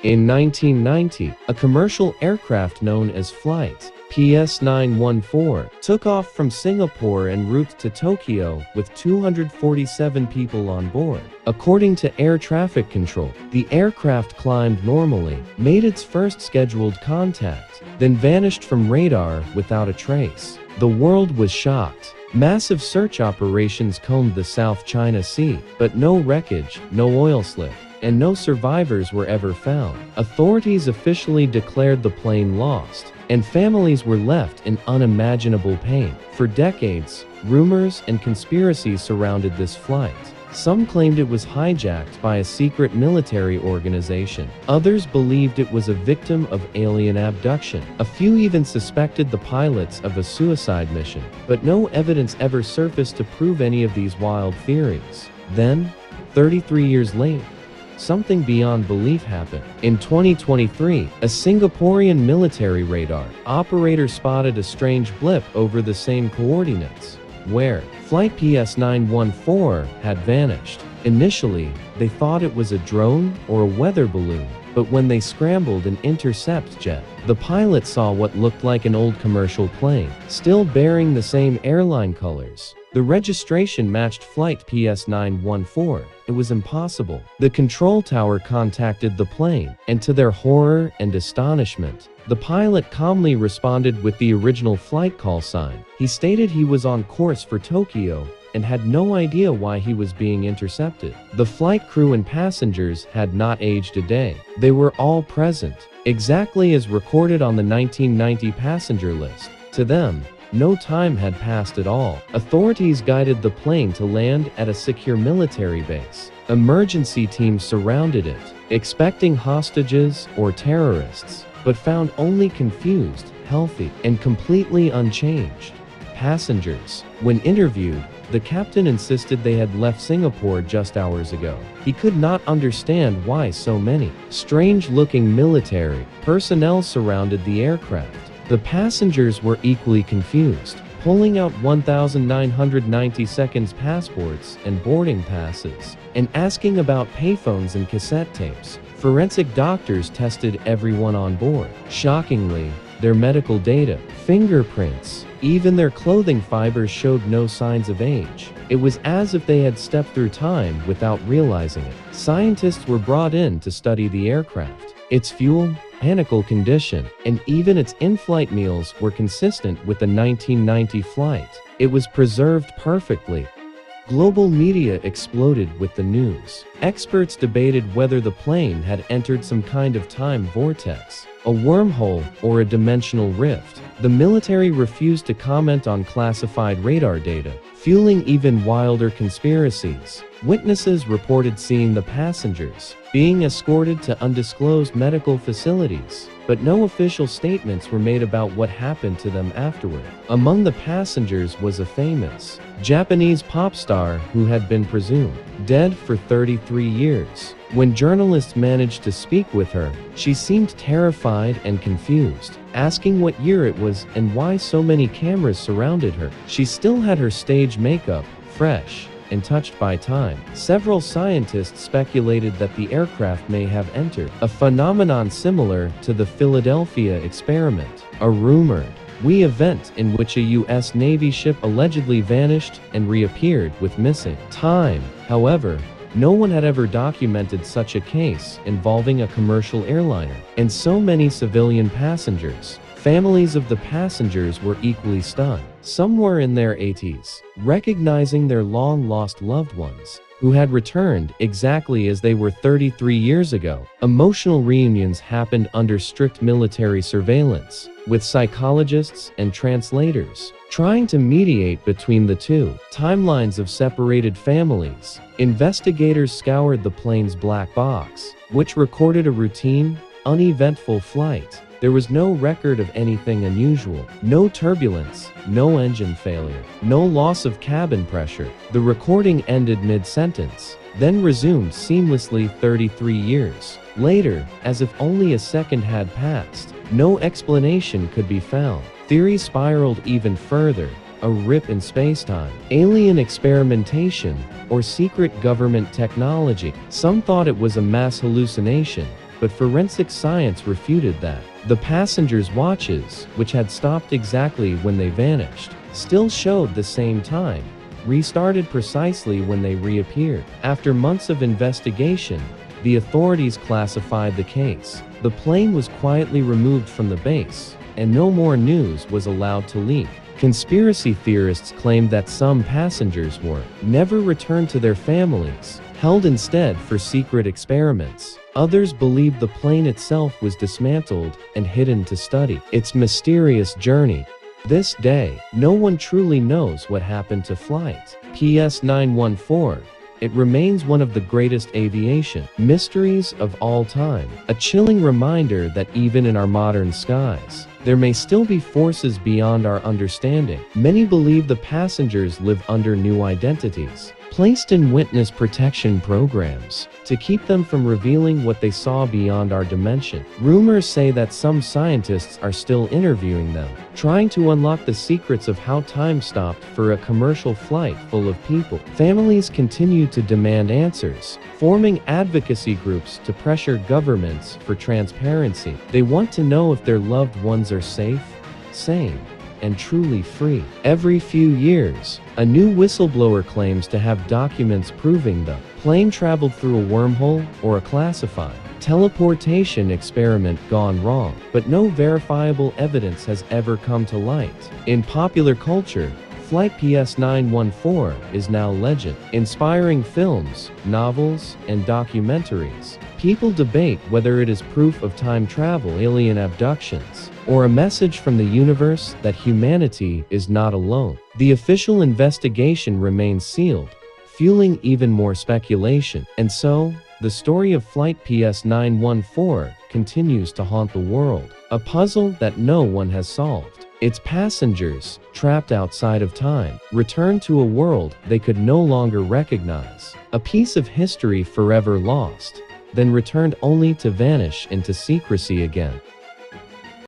In 1990, a commercial aircraft known as Flight PS914 took off from Singapore en route to Tokyo with 247 people on board. According to air traffic control, the aircraft climbed normally, made its first scheduled contact, then vanished from radar without a trace. The world was shocked. Massive search operations combed the South China Sea, but no wreckage, no oil slick, and no survivors were ever found. Authorities officially declared the plane lost, and families were left in unimaginable pain. For decades, rumors and conspiracies surrounded this flight. Some claimed it was hijacked by a secret military organization. Others believed it was a victim of alien abduction. A few even suspected the pilots of a suicide mission, but no evidence ever surfaced to prove any of these wild theories. Then, 33 years later, something beyond belief happened. In 2023, a Singaporean military radar operator spotted a strange blip over the same coordinates, where Flight PS914 had vanished. Initially, they thought it was a drone or a weather balloon, but when they scrambled an intercept jet, the pilot saw what looked like an old commercial plane, still bearing the same airline colors. The registration matched Flight PS914. It was impossible. The control tower contacted the plane, and to their horror and astonishment, the pilot calmly responded with the original flight call sign. He stated he was on course for Tokyo and had no idea why he was being intercepted. The flight crew and passengers had not aged a day. They were all present, exactly as recorded on the 1990 passenger list. To them, no time had passed at all. Authorities guided the plane to land at a secure military base. Emergency teams surrounded it, expecting hostages or terrorists, but found only confused, healthy, and completely unchanged passengers. When interviewed, the captain insisted they had left Singapore just hours ago. He could not understand why so many strange-looking military personnel surrounded the aircraft. The passengers were equally confused, pulling out 1,990 seconds passports and boarding passes, and asking about payphones and cassette tapes. Forensic doctors tested everyone on board. Shockingly, their medical data, fingerprints, even their clothing fibers showed no signs of age. It was as if they had stepped through time without realizing it. Scientists were brought in to study the aircraft. Its fuel, mechanical condition, and even its in-flight meals were consistent with the 1990 flight. It was preserved perfectly. Global media exploded with the news. Experts debated whether the plane had entered some kind of time vortex, a wormhole, or a dimensional rift. The military refused to comment on classified radar data, fueling even wilder conspiracies. Witnesses reported seeing the passengers being escorted to undisclosed medical facilities, but no official statements were made about what happened to them afterward. Among the passengers was a famous Japanese pop star who had been presumed dead for 33 years. When journalists managed to speak with her, she seemed terrified and confused, asking what year it was and why so many cameras surrounded her. She still had her stage makeup, fresh and touched by time. Several scientists speculated that the aircraft may have entered a phenomenon similar to the Philadelphia experiment, a rumored event in which a U.S. Navy ship allegedly vanished and reappeared with missing time. However, no one had ever documented such a case involving a commercial airliner and so many civilian passengers. Families of the passengers were equally stunned. Some were in their 80s, recognizing their long-lost loved ones, who had returned exactly as they were 33 years ago. Emotional reunions happened under strict military surveillance, with psychologists and translators trying to mediate between the two timelines of separated families. Investigators scoured the plane's black box, which recorded a routine, uneventful flight. There was no record of anything unusual, no turbulence, no engine failure, no loss of cabin pressure. The recording ended mid-sentence, then resumed seamlessly 33 years later, as if only a second had passed. No explanation could be found. Theories spiraled even further. A rip in spacetime, alien experimentation, or secret government technology. Some thought it was a mass hallucination, but forensic science refuted that. The passengers' watches, which had stopped exactly when they vanished, still showed the same time, restarted precisely when they reappeared. After months of investigation, the authorities classified the case. The plane was quietly removed from the base, and no more news was allowed to leak. Conspiracy theorists claimed that some passengers were never returned to their families, held instead for secret experiments. Others believed the plane itself was dismantled and hidden to study its mysterious journey. This day, no one truly knows what happened to Flight PS914. It remains one of the greatest aviation mysteries of all time, a chilling reminder that even in our modern skies, there may still be forces beyond our understanding. Many believe the passengers live under new identities, placed in witness protection programs, to keep them from revealing what they saw beyond our dimension. Rumors say that some scientists are still interviewing them, trying to unlock the secrets of how time stopped for a commercial flight full of people. Families continue to demand answers, forming advocacy groups to pressure governments for transparency. They want to know if their loved ones are safe, sane, and truly free. Every few years, a new whistleblower claims to have documents proving the plane traveled through a wormhole or a classified teleportation experiment gone wrong, but no verifiable evidence has ever come to light. In popular culture, Flight PS914 is now legend, inspiring films, novels, and documentaries. People debate whether it is proof of time travel, alien abductions, or a message from the universe that humanity is not alone. The official investigation remains sealed, fueling even more speculation. And so, the story of Flight PS914 continues to haunt the world, a puzzle that no one has solved. Its passengers, trapped outside of time, return to a world they could no longer recognize, a piece of history forever lost, then returned only to vanish into secrecy again.